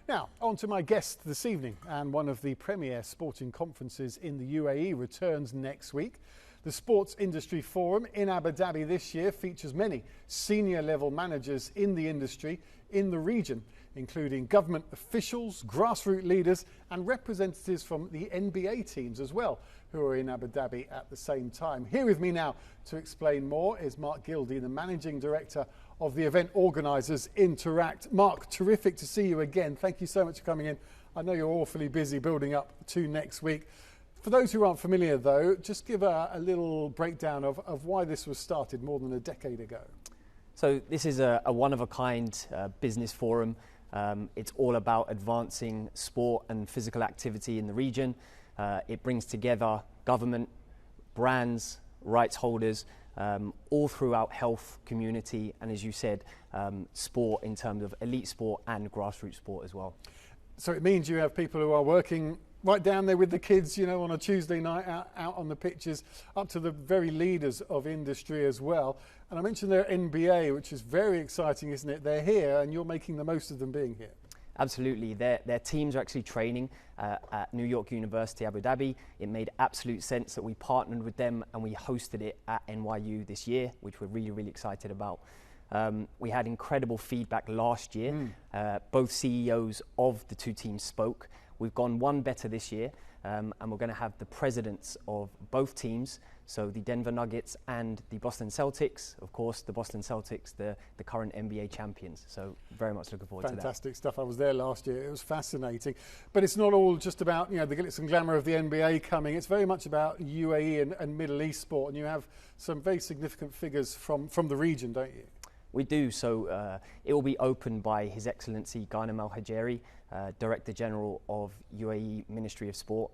Now, on to my guest this evening, and one of the premier sporting conferences in the UAE returns next week. The Sports Industry Forum in Abu Dhabi this year features many senior level managers in the industry in the region, including government officials, grassroots leaders and representatives from the NBA teams as well, who are in Abu Dhabi at the same time. Here with me now to explain more is Mark Guildea, the Managing Director of the event organisers Interact. Mark, terrific to see you again. Thank you so much for coming in. I know you're awfully busy building up to next week. For those who aren't familiar though, just give a little breakdown of why this was started more than a decade ago. So this is a one-of-a-kind business forum. It's all about advancing sport and physical activity in the region. It brings together government, brands, rights holders, all throughout health, community, and as you said, sport in terms of elite sport and grassroots sport as well. So it means you have people who are working right down there with the kids, you know, on a Tuesday night out on the pitches, up to the very leaders of industry as well. And I mentioned their NBA, which is very exciting, isn't it? They're here and you're making the most of them being here. Absolutely. Their teams are actually training at New York University, Abu Dhabi. It made absolute sense that we partnered with them and we hosted it at NYU this year, which we're really, really excited about. We had incredible feedback last year. Both CEOs of the two teams spoke. We've gone one better this year, and we're going to have the presidents of both teams, so the Denver Nuggets and the Boston Celtics. Of course, the Boston Celtics, the current NBA champions. So very much looking forward to that. Fantastic stuff. I was there last year. It was fascinating. But it's not all just about, you know, the glitz and glamour of the NBA coming. It's very much about UAE and Middle East sport. And you have some very significant figures from the region, don't you? We do. So it will be opened by His Excellency Ghanem Al Hajeri, Director General of UAE Ministry of Sport.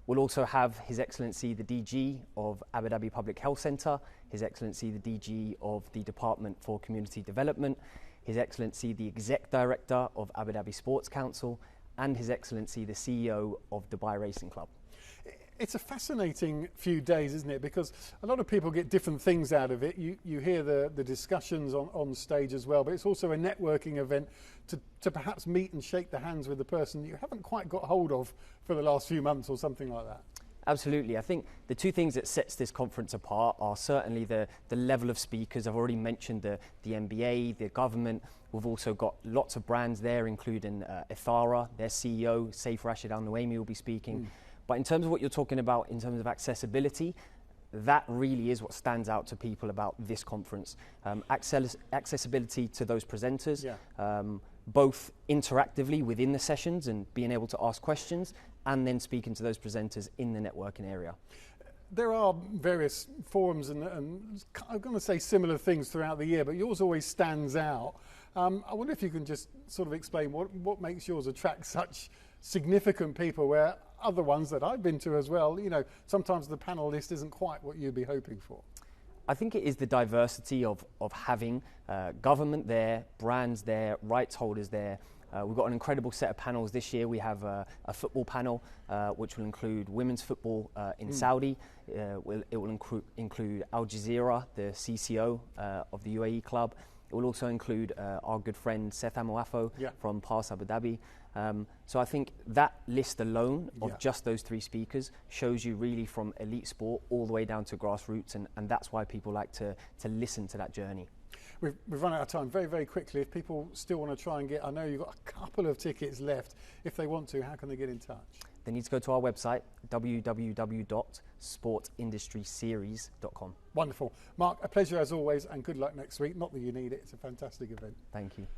We'll also have His Excellency the DG of Abu Dhabi Public Health Centre, His Excellency the DG of the Department for Community Development, His Excellency the Exec Director of Abu Dhabi Sports Council, and His Excellency the CEO of Dubai Racing Club. It's a fascinating few days, isn't it? Because a lot of people get different things out of it. You hear the discussions on stage as well, but it's also a networking event to perhaps meet and shake the hands with the person that you haven't quite got hold of for the last few months or something like that. Absolutely. I think the two things that sets this conference apart are certainly the level of speakers. I've already mentioned the NBA, the government. We've also got lots of brands there, including Ithara, their CEO, Saif Rashid Al Nuaimi will be speaking. But in terms of what you're talking about, in terms of accessibility, that really is what stands out to people about this conference. Accessibility to those presenters, both interactively within the sessions and being able to ask questions, and then speaking to those presenters in the networking area. There are various forums and I'm going to say similar things throughout the year, but yours always stands out. I wonder if you can just sort of explain what makes yours attract such significant people, where other ones that I've been to as well, you know, sometimes the panel list isn't quite what you'd be hoping for. I think it is the diversity of having government there, brands there, rights holders there. We've got an incredible set of panels this year. We have a football panel which will include women's football in Saudi. It will include Al Jazeera, the CCO of the UAE club. It will also include our good friend Seth Amoafo from PAS Abu Dhabi. So I think that list alone of just those three speakers shows you really from elite sport all the way down to grassroots, and that's why people like to listen to that journey. We've run out of time very, very quickly. If people still want to try and get, I know you've got a couple of tickets left. If they want to, how can they get in touch? They need to go to our website, www.sportsindustryseries.com. Wonderful. Mark, a pleasure as always, and good luck next week. Not that you need it, it's a fantastic event. Thank you.